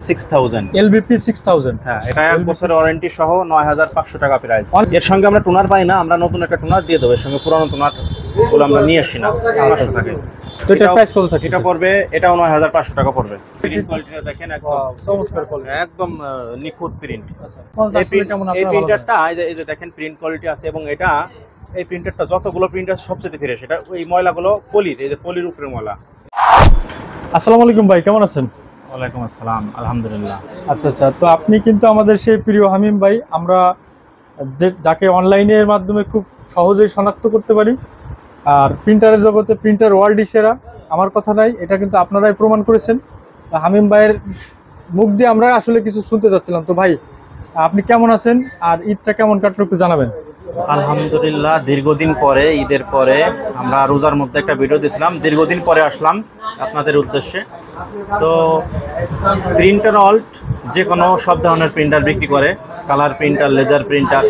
6000 LBP 6000। হ্যাঁ, এটা 1 বছরের ওয়ারেন্টি সহ 9500 টাকা প্রাইস। এর সঙ্গে আমরা টোনার পাই না, আমরা নতুন একটা টোনার দিয়ে দেব। এর সঙ্গে পুরানো টোনার গুলো আমরা নিয়ে আসি না, আমার থাকে। তো এটা প্রাইস কত থাকে? এটা পড়বে, এটাও 9500 টাকা পড়বে। প্রিন্ট কোয়ালিটিটা দেখেন, একদম চমৎকার কোয়ালিটি, একদম নিখুঁত প্রিন্ট। আচ্ছা, এই প্রিন্টারটা এই যে দেখেন প্রিন্ট কোয়ালিটি আছে, এবং এটা এই প্রিন্টারটা যতগুলো প্রিন্টার সবচেয়ে ফ্রেশ। এটা ওই ময়লাগুলো পলির, এই যে পলির উপরে ময়লা। আসসালামু আলাইকুম ভাই, কেমন আছেন? ওয়ালাইকুম আসসালাম, আলহামদুলিল্লাহ। আচ্ছা, তো আপনি কিন্তু আমাদের সেই প্রিয় হামিম ভাই, আমরা যাকে অনলাইনের মাধ্যমে খুব সহজেই শনাক্ত করতে পারি, আর প্রিন্টারের জগতে প্রিন্টার ওয়ার্ল্ডই সেরা। আমার কথা নাই, এটা কিন্তু আপনারাই প্রমাণ করেছেন। হামিম ভাইয়ের মুখ দিয়ে আমরা আসলে কিছু শুনতে চাচ্ছিলাম। তো ভাই, আপনি কেমন আছেন আর ঈদটা কেমন কাটলো একটু জানাবেন। আলহামদুলিল্লাহ, দীর্ঘদিন পরে, ঈদের পরে আমরা রোজার মধ্যে একটা ভিডিও দিয়েছিলাম, দীর্ঘদিন পরে আসলাম আপনাদের উদ্দেশ্যে। তো প্রিন্টার অল্ট যে কোনো সব ধরনের প্রিন্টার বিক্রি করে, কালার প্রিন্টার, লেজার প্রিন্টার।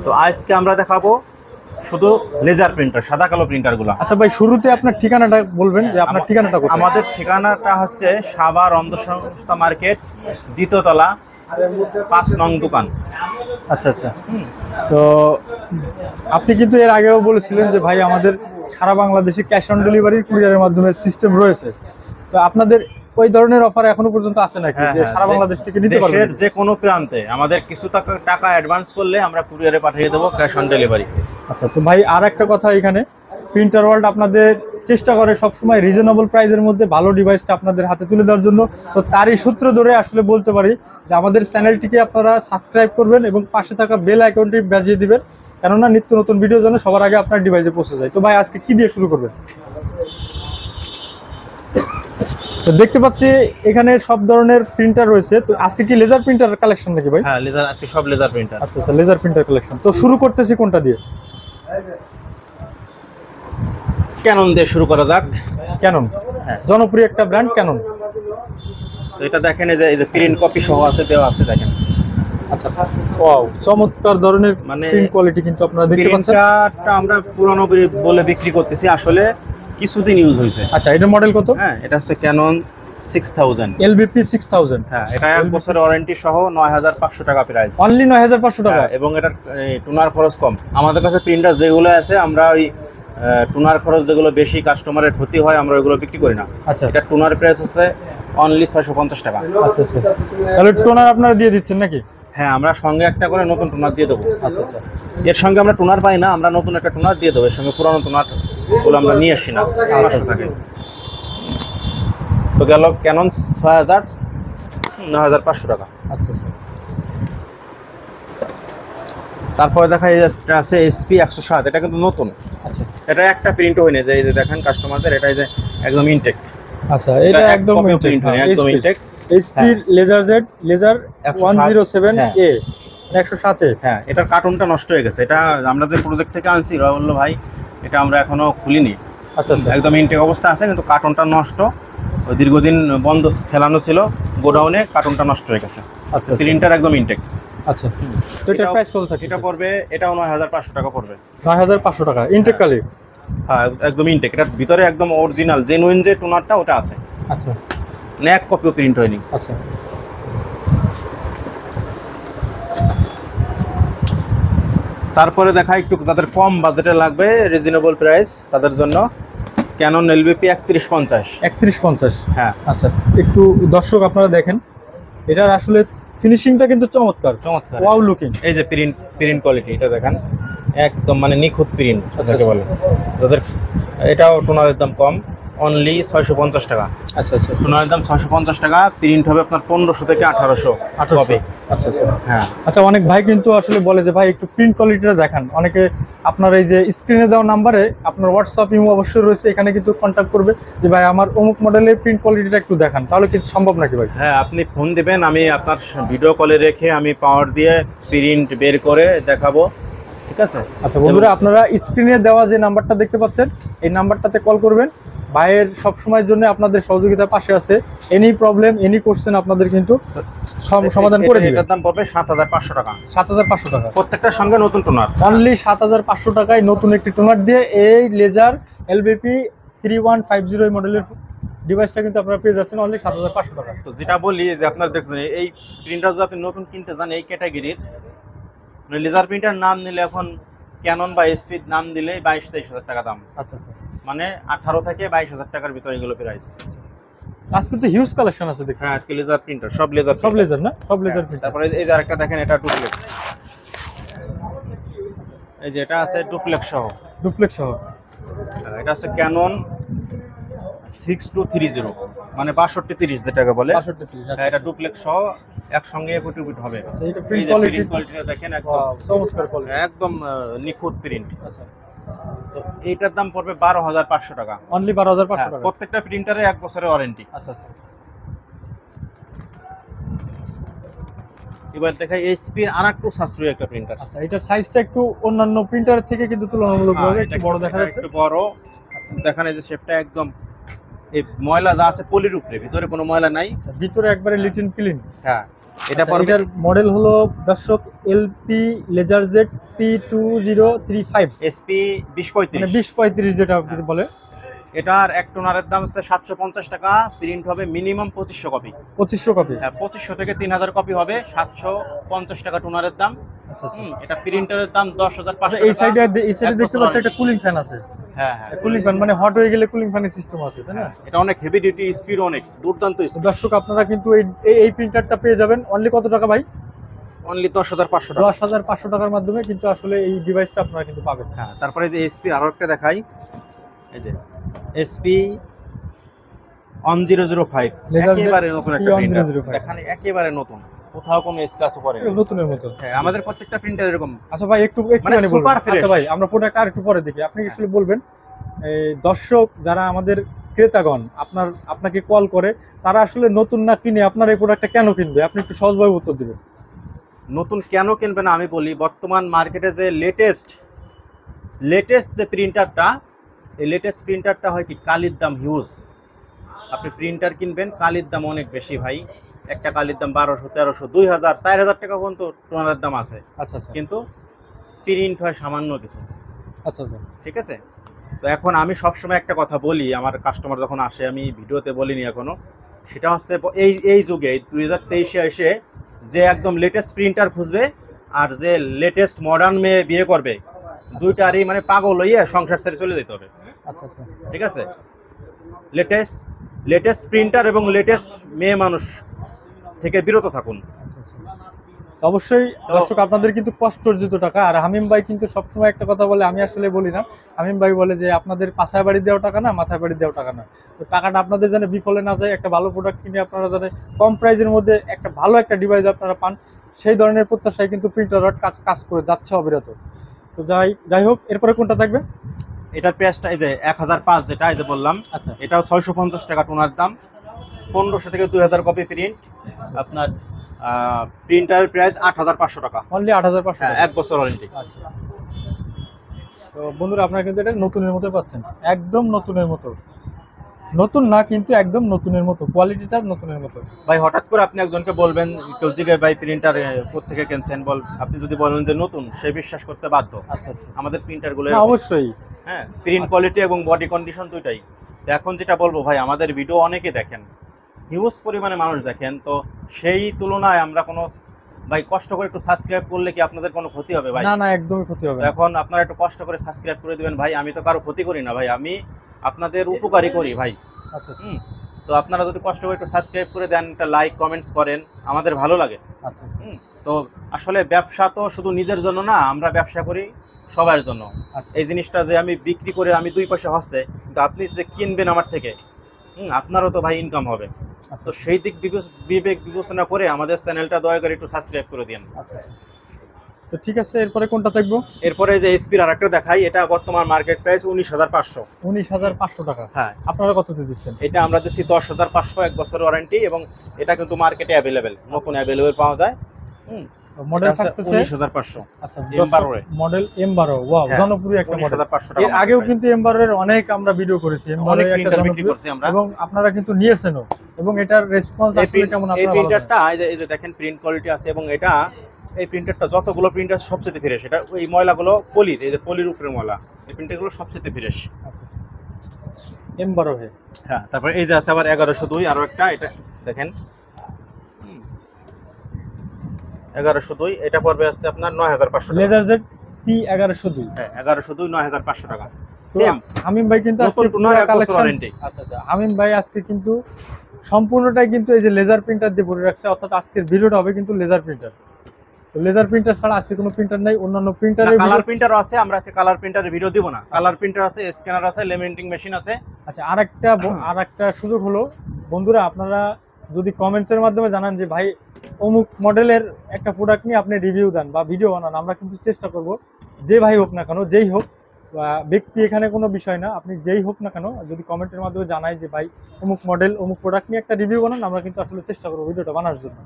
তো আজকে আমরা দেখাবো শুধু লেজার প্রিন্টার, সাদা কালো প্রিন্টারগুলো। আচ্ছা ভাই, শুরুতে আপনার ঠিকানাটা বলবেন, যে আপনার ঠিকানাটা কোথায়? আমাদের ঠিকানাটা হচ্ছে সাভার অন্ধ সংস্থা মার্কেট, দ্বিতীয় তলা, 5 নং দোকান। আচ্ছা, তো আপনি কিন্তু এর আগেও বলেছিলেন যে ভাই আমাদের সারা বাংলাদেশে ক্যাশ অন ডেলিভারি কুরিয়ারের মাধ্যমে সিস্টেম রয়েছে। তো আপনাদের ওই ধরনের অফার এখনো পর্যন্ত আছে নাকি, যে সারা বাংলাদেশ থেকে নিতে পারবেন? দেশের যে কোনো প্রান্তে আমাদের কিছু টাকা অ্যাডভান্স করলে আমরা কুরিয়ারে পাঠিয়ে দেবো, ক্যাশ অন ডেলিভারি। আচ্ছা, তো ভাই আর একটা কথা, এখানে প্রিন্টার ওয়ার্ল্ড আপনাদের চেষ্টা করে সবসময় রিজনেবল প্রাইসের মধ্যে ভালো ডিভাইসটা আপনাদের হাতে তুলে দেওয়ার জন্য। তো তারই সূত্র ধরে আসলে বলতে পারি যে আমাদের চ্যানেলটিকে আপনারা সাবস্ক্রাইব করবেন এবং পাশে থাকা বেল আইকনটি বাজিয়ে দিবেন, কেননা নিত্য নতুন ভিডিও যেন সবার আগে আপনার ডিভাইসে পৌঁছে যায়। তো ভাই, আজকে কি দিয়ে শুরু করবেন? তো দেখতে পাচ্ছি এখানে সব ধরনের প্রিন্টার রয়েছে। তো আজকে কি লেজার প্রিন্টার কালেকশন নাকি ভাই? হ্যাঁ, লেজার আছে, সব লেজার প্রিন্টার। আচ্ছা, লেজার প্রিন্টার কালেকশন। তো শুরু করতেছি কোনটা দিয়ে? ক্যানন দিয়ে শুরু করা যাক। ক্যানন, হ্যাঁ, জনপ্রিয় একটা ব্র্যান্ড ক্যানন। তো এটা দেখেন, এই যে প্রিন্ট কপি সহ আছে, দেওয়া আছে, দেখেন। আচ্ছা, ওয়াও, চমৎকার ধরনের মানে প্রিন্ট কোয়ালিটি কিন্তু আপনারা দেখতে পাচ্ছেন। প্রিন্টারটা আমরা পুরনো বলে বিক্রি করতেছি, আসলে কিছুদিন ইউজ হয়েছে। আচ্ছা, এটা মডেল কত? হ্যাঁ, এটা হচ্ছে ক্যানন 6000 LBP 6000। হ্যাঁ, এটা 1 বছরের ওয়ারেন্টি সহ 9500 টাকা প্রাইস। অনলি 9500 টাকা। এবং এটা টুনার খরচ কম। আমাদের কাছে প্রিন্টার যেগুলো আছে, আমরা ওই টুনার খরচ যেগুলো বেশি, কাস্টমারের ক্ষতি হয়, আমরা ওইগুলো বিক্রি করি না। আচ্ছা, এটা টুনার প্রাইস আছে অনলি 650 টাকা। আচ্ছা, তাহলে টোনার আপনারা দিয়ে দিচ্ছেন নাকি? হ্যাঁ, আমরা সঙ্গে একটা করে নতুন টোনার দিয়ে দেবো। আচ্ছা, এর সঙ্গে আমরা টোনার পাই না, আমরা নতুন একটা টোনার দিয়ে দেবো। এর সঙ্গে পুরানো টোনার গুলো আমরা নিয়ে আসি না, আমার থাকে। তো গেল ক্যানন 9500 টাকা। আচ্ছা, তারপরে দেখা আছে SP 107, এটা কিন্তু নতুন। আচ্ছা, এটা একটা প্রিন্টও হয়নি, যে এই যে দেখেন কাস্টমারদের, এটা যে একদম ইনটেক। আচ্ছা, এটা একদম প্রিন্ট হয়নি, একদম intact. HP laser Z laser 107A 107 A. হ্যাঁ, এটার কার্টুনটা নষ্ট হয়ে গেছে। এটা আমরা যে প্রজেক্ট থেকে আনছি, ওরা বললো ভাই এটা আমরা এখনো খুলিনি। আচ্ছা, একদম ইনটেক অবস্থা আছে, কিন্তু কার্টুনটা নষ্ট। ওই দীর্ঘদিন বন্ধ ফেলানো ছিল গোডাউনে, কার্টুনটা নষ্ট হয়ে গেছে। আচ্ছা, প্রিন্টার একদম ইনটেক। আচ্ছা, তো এটার প্রাইস কত থাকে? এটা পড়বে, এটাও 9500 টাকা পড়বে। 9500 টাকা ইনটেক কালি? হ্যাঁ, একদম ইনটেক। এটার ভিতরে একদম অরিজিনাল জেনুইন যে টোনারটা ওটা আছে। আচ্ছা, মানে এক কপিও প্রিন্ট হয়নি। আচ্ছা, তারপরে দেখা একটু যাদের কম বাজেটে লাগবে, রিজনেবল প্রাইস, তাদের জন্য ক্যানন LBP 3150। হ্যাঁ, আচ্ছা, একটু দর্শক আপনারা দেখেন, এটার আসলে ফিনিশিংটা কিন্তু চমৎকার, ওয়াও লুকিং। এই যে প্রিন্ট কোয়ালিটি, এটা দেখেন, একদম মানে নিখুঁত প্রিন্ট যাকে বলে। যাদের এটাও টোনারের দাম কম, অনলি 650 টাকা। আচ্ছা, টোনারের দাম 650 টাকা। প্রিন্ট হবে আপনার 1500 থেকে 1800 হবে। আচ্ছা, হ্যাঁ, আচ্ছা, অনেক ভাই কিন্তু আসলে বলে যে ভাই একটু প্রিন্ট কোয়ালিটিটা দেখান। অনেকে আপনার এই যে স্ক্রিনে দেওয়া নাম্বারে আপনার হোয়াটসঅ্যাপ ইমো অবশ্যই রয়েছে, এখানে কিন্তু কন্ট্যাক্ট করবে যে ভাই আমার অমুক মডেলের প্রিন্ট কোয়ালিটিটা একটু দেখান। তাহলে কি সম্ভব নাকি ভাই? হ্যাঁ, আপনি ফোন দিবেন, আমি আপনার ভিডিও কলে রেখে আমি পাওয়ার দিয়ে প্রিন্ট বের করে দেখাবো, ঠিক আছে? আচ্ছা বন্ধুরা, আপনারা স্ক্রিনে দেওয়া যে নাম্বারটা দেখতে পাচ্ছেন, এই নাম্বারটাতে কল করবেন। ভাইয়ের সবসময়ের জন্য আপনাদের সহযোগিতার পাশে আছে। এনি প্রবলেম, এনি কোশ্চেন আপনাদের কিন্তু সমাধান করে দিবে। এটার দাম পড়বে 7500 টাকা। 7500 টাকা, প্রত্যেকটার সঙ্গে নতুন টোনার। অনলি 7500 টাকায় নতুন একটি টোনার দিয়ে এই লেজার LBP 3150 মডেলের ডিভাইসটা কিন্তু আপনারা পেয়ে যাচ্ছেন অনলি 7500 টাকা। তো যেটা বলি যে আপনারা দেখছেন এই প্রিন্টার যদি আপনি নতুন কিনতে যান এই ক্যাটাগরির, লেজার প্রিন্টার নাম নিলে এখন ক্যানন বা এসপির নাম দিলে 22-23 হাজার টাকা দাম। আচ্ছা আচ্ছা, মানে 18 থেকে 22 হাজার টাকার ভিতরে এগুলো প্রাইস। আজকে তো হিউজ কালেকশন আছে দেখছি। হ্যাঁ, আজকে লেজার প্রিন্টার, সব লেজার না, সব লেজার প্রিন্টার। তারপরে এই যে আরেকটা দেখেন, এটা ডুপ্লেক্স। এই যে এটা আছে ডুপ্লেক্স সহ। এটা আছে ক্যানন 6230, মানে 6230 যেটাকে বলে। 6230, হ্যাঁ, এটা ডুপ্লেক্স সহ একসঙ্গে ফুট হবে। আচ্ছা, এটা প্রিন্ট কোয়ালিটিটা দেখেন, একদম চমৎকার কোয়ালিটি, একদম নিখুঁত প্রিন্ট। আচ্ছা, তো এইটার দাম পড়বে 12500 টাকা, অনলি 12500 টাকা। প্রত্যেকটা প্রিন্টারে 1 বছরের ওয়ারেন্টি। আচ্ছা আচ্ছা, এবার দেখাই এইচপির আরেকটু সাশ্রয়ী একটা প্রিন্টার। আচ্ছা, এটার সাইজটা একটু অন্যান্য প্রিন্টারের থেকে কিন্তু তুলনামূলকভাবে একটু বড় দেখা যাচ্ছে। একটু বড়। দেখেন এই যে শেপটা একদম, এই ময়লা যা আছে পলির উপরে, ভিতরে কোনো ময়লা নাই। ভিতরে একবারে লিটিন ক্লিন। হ্যাঁ, এটা এটার মডেল হলো দর্শক LP laser Z P2035 SP 2035, মানে 2035 যেটা বলে। এটার এক টোনারের দাম হচ্ছে 750 টাকা, প্রিন্ট হবে মিনিমাম 2500 কপি। 2500 কপি? হ্যাঁ, 2500 থেকে 3000 কপি হবে, 750 টাকা টোনারের দাম। আচ্ছা আচ্ছা, এটা প্রিন্টারের দাম 10500 টাকা। এই সাইডে দেখতে পাচ্ছি একটা কুলিং ফ্যান আছে। হ্যাঁ, কুলিং ফ্যান মানে হট হয়ে গেলে কুলিং ফ্যানের সিস্টেম আছে, তাই না? এটা অনেক হেভি ডিউটি, স্পিড অনেক দুর্দান্ত স্পিড। দর্শক আপনারা কিন্তু এই প্রিন্টারটা পেয়ে যাবেন অনলি কত টাকা ভাই? অনলি 10500 টাকা। 10500 টাকার মাধ্যমে কিন্তু আসলে এই ডিভাইসটা আপনারা কিন্তু পাবেন। হ্যাঁ, তারপরে যে এসপি আরো একটা দেখাই, এই যে SP 1005, একেবারে নতুন একটা প্রিন্টার। দেখেন একেবারে নতুন, কোথাও কোনো স্ক্র্যাচ পড়ে না, নতুনের মতো। হ্যাঁ, আমাদের প্রত্যেকটা প্রিন্টার এরকম। আচ্ছা ভাই, একটু মানে সুপার ফ্রেশ। আচ্ছা ভাই, আমরা প্রোডাক্ট আর একটু পরে দেখি, আপনি আসলে বলবেন এই দর্শক যারা আমাদের ক্রেতাগণ আপনাকে কল করে, তারা আসলে নতুন না কিনে আপনার এই প্রোডাক্টটা কেন কিনবে, আপনি একটু সহজভাবে উত্তর দিবেন। নতুন কেন কিনবে না আমি বলি, বর্তমান মার্কেটে যে লেটেস্ট যে প্রিন্টারটা, এই লেটেস্ট প্রিন্টারটা হয় কি, কালির দাম হিউজ। আপনি প্রিন্টার কিনবেন, কালির দাম অনেক বেশি ভাই। একটা কালির দাম 1200, 1300, 2000, 4000 টাকা পর্যন্ত টোনারের দাম আছে। আচ্ছা আচ্ছা, কিন্তু প্রিন্ট হয় সামান্য কিছু। আচ্ছা আচ্ছা, ঠিক আছে। তো এখন আমি সবসময় একটা কথা বলি, আমার কাস্টমার যখন আসে, আমি ভিডিওতে বলিনি এখনো, সেটা হচ্ছে এই যুগে 2023-এ এসে যে একদম লেটেস্ট প্রিন্টার খুঁজবে আর যে লেটেস্ট মডার্ন মেয়ে বিয়ে করবে, দুইটারই মানে পাগল হইয়া সংসার ছেড়ে চলে যেতে হবে। আচ্ছা আচ্ছা, ঠিক আছে। লেটেস্ট প্রিন্টার এবং লেটেস্ট মেয়ে মানুষ থেকে বিরত থাকুন। অবশ্যই দর্শক আপনাদের কিন্তু কষ্ট অর্জিত টাকা। আর হামিম ভাই কিন্তু সবসময় একটা কথা বলে, আমি আসলে বলি না, হামিম ভাই বলে যে আপনাদের পাছায় বাড়ি দেওয়া টাকা না, মাথায় বাড়ি দেওয়া টাকা না। তো টাকাটা আপনাদের যেন বিফলে না যায়, একটা ভালো প্রোডাক্ট কিনে আপনারা যেন কম প্রাইসের মধ্যে একটা ভালো একটা ডিভাইস আপনারা পান, সেই ধরনের প্রত্যাশায় কিন্তু প্রিন্টার কাজ করে যাচ্ছে অবিরত। তো যাই হোক, এরপরে কোনটা থাকবে? এটার প্রাইসটা এই যে 1005, যেটা এই যে বললাম। আচ্ছা, এটাও 650 টাকা টোনার দাম, 1500 থেকে 2000 কপি প্রিন্ট। আপনার প্রিন্টার প্রাইস 8500 টাকা, অনলি 8500 টাকা, 1 বছর ওয়ারেন্টি। আচ্ছা, তো বন্ধুরা আপনারা কিন্তু এটা নতুনের মতো পাচ্ছেন, একদম নতুনের মতো। নতুন না কিন্তু একদম নতুনের মতো, কোয়ালিটিটা নতুনের মতো। ভাই হঠাৎ করে আপনি একজনকে বলবেন, কেউ জিজ্ঞাসা ভাই প্রিন্টার কোত্থেকে কিনছেন, আপনি যদি বলেন যে নতুন, সে বিশ্বাস করতে বাধ্য। আচ্ছা আচ্ছা, আমাদের প্রিন্টারগুলো অবশ্যই, হ্যাঁ, প্রিন্ট কোয়ালিটি এবং বডি কন্ডিশন দুইটাই। তো এখন যেটা বলবো ভাই, আমাদের ভিডিও অনেকে দেখেন, হিউজ পরিমাণে মানুষ দেখেন, তো সেই তুলনায় আমরা কোনো ভাই কষ্ট করে একটু সাবস্ক্রাইব করলে কি আপনাদের কোনো ক্ষতি হবে ভাই? না না, একদমই ক্ষতি হবে না। এখন আপনারা একটু কষ্ট করে সাবস্ক্রাইব করে দিবেন ভাই, আমি তো কারো ক্ষতি করি না ভাই, আমি আপনাদের উপকারী করি ভাই। আচ্ছা, তো আপনারা যদি কষ্ট করে একটু সাবস্ক্রাইব করে দেন, একটা লাইক কমেন্টস করেন, আমাদের ভালো লাগে। আচ্ছা, তো আসলে ব্যবসা তো শুধু নিজের জন্য না, আমরা ব্যবসা করি সবার জন্য। এই জিনিসটা যে আমি বিক্রি করে আমি 2 পয়সা হচ্ছে, কিন্তু আপনি যে কিনবেন আমার থেকে, আপনারও তো ভাই ইনকাম হবে। তো সেই দিক বিবেক বিবেচনা করে আমাদের চ্যানেলটা দয়া করে একটু সাবস্ক্রাইব করে দিন। আচ্ছা, তো ঠিক আছে, এরপরে কোনটা থাকবো? এরপরে যে এসপির আরেকটা দেখাই, এটা বর্তমান মার্কেট প্রাইস 19500। 19500 টাকা। হ্যাঁ, আপনারা কততে দিচ্ছেন? এটা আমরা দিচ্ছি 10500, 1 বছর ওয়ারেন্টি, এবং এটা কিন্তু মার্কেটে অ্যাভেলেবেল, নতুন অ্যাভেলেবেল পাওয়া যায়। মডেল থাকতেছে 19500। আচ্ছা, মডেল M12, ওয়াও, জনপ্রিয় একটা মডেল। এর আগেও কিন্তু M12 এর অনেক আমরা ভিডিও করেছি, M12 এর একটা জনপ্রিয়, এবং আপনারা কিন্তু নিয়েছেনও, এবং এটার রেসপন্স আসলে কেমন আপনারা? এই প্রিন্টারটা এই যে দেখেন প্রিন্ট কোয়ালিটি আছে, এবং এই প্রিন্টারটা যতগুলো প্রিন্টার সবচেয়ে ফ্রেশ। এটা ওই ময়লাগুলো পলির, এই যে পলির উপরে ময়লা, এই প্রিন্টারগুলো সবচেয়ে ফ্রেশ। আচ্ছা, M12 হে। হ্যাঁ, তারপরে এই যে আছে আবার 1102 আরো একটা, এটা দেখেন 1102, এটা পড়বে হচ্ছে আপনার 9500 টাকা। Laser Z P1102। হ্যাঁ, 1102 9500 টাকা। তো সেম হামিম ভাই কিন্তু আজকে নতুন পুরো এক বছর কালেকশন, ওয়ারেন্টি। আচ্ছা আচ্ছা, হামিম ভাই আজকে কিন্তু সম্পূর্ণটাই কিন্তু এই যে লেজার প্রিন্টার দিয়ে ভরে রাখছে, অর্থাৎ আজকের ভিডিওটা হবে কিন্তু লেজার প্রিন্টার। তো লেজার প্রিন্টার ছাড়া আজকে কোনো প্রিন্টার নাই, অন্যান্য প্রিন্টারের কালার প্রিন্টারও আছে, আমরা আজকে কালার প্রিন্টারের ভিডিও দিব না। কালার প্রিন্টার আছে, স্ক্যানার আছে, লেমিনেটিং মেশিন আছে। আচ্ছা, আরেকটা সুযোগ হলো বন্ধুরা, আপনারা যদি কমেন্টসের মাধ্যমে জানান যে ভাই অমুক মডেলের একটা প্রোডাক্ট নিয়ে আপনি রিভিউ দেন বা ভিডিও বানান, আমরা কিন্তু চেষ্টা করব, যে ভাই হোক না কেন, যেই হোক, বা ব্যক্তি এখানে কোনো বিষয় না, আপনি যেই হোক না কেন যদি কমেন্টের মাধ্যমে জানাই যে ভাই অমুক মডেল অমুক প্রোডাক্ট নিয়ে একটা রিভিউ বানান, আমরা কিন্তু আসলে চেষ্টা করবো ভিডিওটা বানানোর জন্য।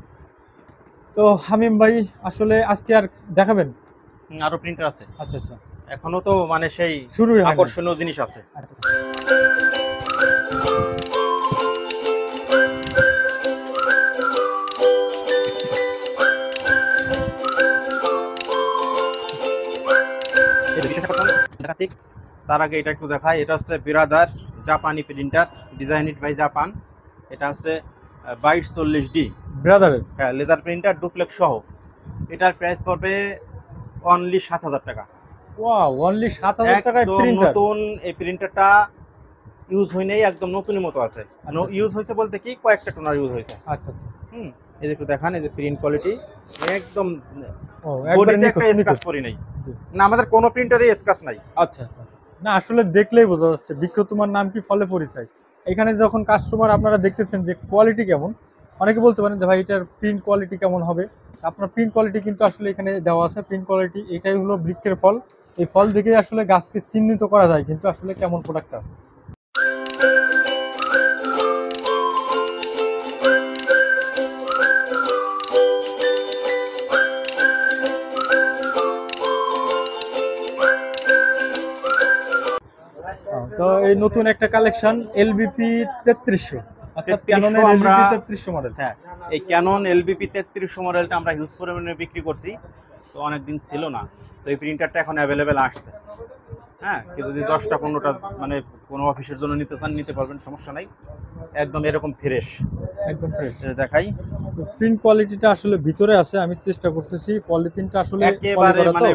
তো হামিম ভাই আসলে আজকে আর দেখাবেন? আরো প্রিন্টার আছে। আচ্ছা আচ্ছা, এখনো তো মানে সেই শুরুই হয়নি। আকর্ষণীয় জিনিস আছে। আচ্ছা দেখাচ্ছি, তার আগে এটা একটু দেখাই। এটা হচ্ছে বিরাদার জাপানি প্রিন্টার, ডিজাইনড বাই জাপান। এটা হচ্ছে 2240D ব্রাদারের। হ্যাঁ, লেজার প্রিন্টার ডুপ্লেক্স সহ। এটার প্রাইস পড়বে অনলি 7000 টাকা। ওয়াও, অনলি 7000 টাকায় একদম প্রিন্টার। নতুন এই প্রিন্টারটা, ইউজ হয় নাই, একদম নতুনের মতো আছে। ইউজ হয়েছে বলতে কি কয়েকটা টোনার ইউজ হয়েছে। আচ্ছা আচ্ছা, এই যে একটু দেখান, এই যে প্রিন্ট কোয়ালিটি একদম ও একবার বডিতে একটা স্ক্র্যাচ পড়ি নাই। না, আমাদের কোনো প্রিন্টারে স্ক্র্যাচ নাই। আচ্ছা আচ্ছা, না আসলে দেখলেই বোঝা যাচ্ছে বিক্রেতার নাম কি ফলে পরিচয়। এখানে যখন কাস্টমার আপনারা দেখতেছেন যে কোয়ালিটি কেমন, অনেকে বলতে পারেন যে ভাই এটার প্রিন্ট কোয়ালিটি কেমন হবে। আপনার প্রিন্ট কোয়ালিটি কিন্তু আসলে এখানে দেওয়া আছে। প্রিন্ট কোয়ালিটি এটাই হলো বৃক্ষের ফল, এই ফল দেখে আসলে গাছকে চিহ্নিত করা যায় কিন্তু আসলে কেমন প্রোডাক্টটা। তো এই নতুন একটা কালেকশন LBP 3300, অর্থাৎ ক্যাননের আমরা 3300 মডেল। হ্যাঁ, এই ক্যানন LBP 3300 মডেলটা আমরা হিউজ পরিমাণে বিক্রি করছি, তো অনেক দিন ছিল না। তো এই প্রিন্টারটা এখন অ্যাভেলেবেল আসছে। হ্যাঁ, কেউ যদি 10টা 15টা মানে কোনো অফিসের জন্য নিতে চান নিতে পারবেন, সমস্যা নাই। একদম এরকম ফ্রেশ, একদম ফ্রেশ দেখাই। তো প্রিন্ট কোয়ালিটিটা আসলে ভিতরে আছে, আমি চেষ্টা করতেছি। পলিথিনটা আসলে একেবারে মানে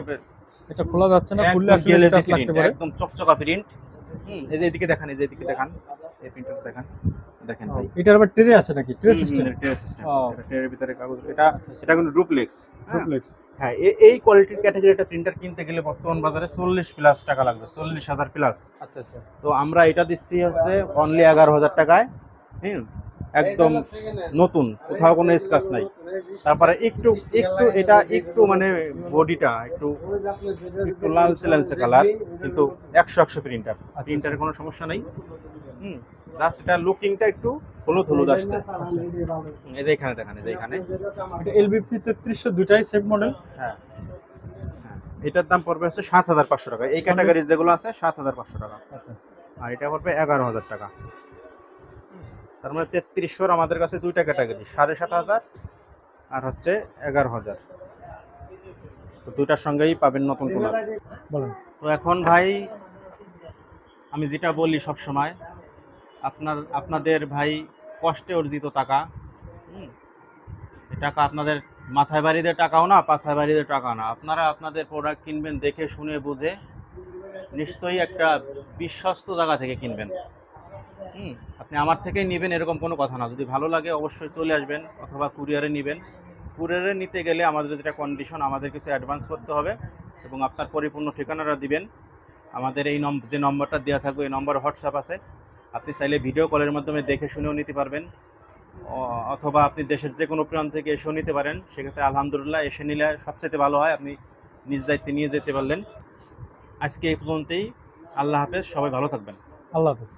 এটা খোলা যাচ্ছে না, খুললে আসলে স্ক্র্যাচ লাগতে পারে। একদম চকচকা প্রিন্ট। এই যে এদিকে দেখান, এই যে এদিকে দেখান, এই প্রিন্টারটা দেখান, দেখেন ভাই। এটার আবার ট্রে আছে নাকি? Tray system. ট্রে সিস্টেম, এটা ট্রের ভিতরে কাগজ। এটা কিন্তু ডুপ্লেক্স। ডুপ্লেক্স। হ্যাঁ, এই কোয়ালিটির ক্যাটাগরি একটা প্রিন্টার কিনতে গেলে বর্তমান বাজারে 40 প্লাস টাকা লাগবে, 40,000 প্লাস। আচ্ছা আচ্ছা, তো আমরা এটা দিচ্ছি হচ্ছে অনলি 11,000 টাকায়। একদম নতুন, কোথাও কোনো স্ক্র্যাচ নাই। তারপরে একটু এটা একটু মানে বডিটা একটু লালচে লালচে কালার, কিন্তু 100 প্রিন্টারের কোনো সমস্যা নাই। জাস্ট এটা লুকিংটা একটু হলুদ হলুদ আসছে। এই যে এখানে দেখেন, এই যে এখানে এটা LBP 3300 দুটাই সেম মডেল। হ্যাঁ, এটার দাম পড়বে হচ্ছে 7500 টাকা। এই ক্যাটাগরি যেগুলো আছে 7500 টাকা। আচ্ছা, আর এটা পড়বে 11,000 টাকা। তার মানে 3300 আমাদের কাছে দুইটা ক্যাটাগরি, 7500 আর হচ্ছে 11,000। তো দুইটার সঙ্গেই পাবেন নতুন টোনার। বলেন। তো এখন ভাই আমি যেটা বলি সব সময়, আপনাদের ভাই কষ্টে অর্জিত টাকা, এই টাকা আপনাদের মাথায় বাড়িতে টাকাও না, পাছায় বাড়িতে টাকা না। আপনারা আপনাদের প্রোডাক্ট কিনবেন দেখে শুনে বুঝে, নিশ্চয়ই একটা বিশ্বস্ত জায়গা থেকে কিনবেন। আপনি আমার থেকেই নেবেন এরকম কোনো কথা না। যদি ভালো লাগে অবশ্যই চলে আসবেন, অথবা কুরিয়ারে নেবেন। কুরিয়ারে নিতে গেলে আমাদের যেটা কন্ডিশন, আমাদের কিছু অ্যাডভান্স করতে হবে এবং আপনার পরিপূর্ণ ঠিকানাটা দিবেন। আমাদের এই যে নম্বরটা দেওয়া থাকবে, এই নম্বরে হোয়াটসঅ্যাপ আছে। আপনি চাইলে ভিডিও কলের মাধ্যমে দেখে শুনেও নিতে পারবেন, অথবা আপনি দেশের যে কোনো প্রান্ত থেকে এসেও নিতে পারেন। সেক্ষেত্রে আলহামদুলিল্লাহ এসে নিলে সবচেয়ে ভালো হয়, আপনি নিজ দায়িত্বে নিয়ে যেতে পারলেন। আজকে এই পর্যন্তই। আল্লাহ হাফেজ, সবাই ভালো থাকবেন। আল্লাহ হাফেজ।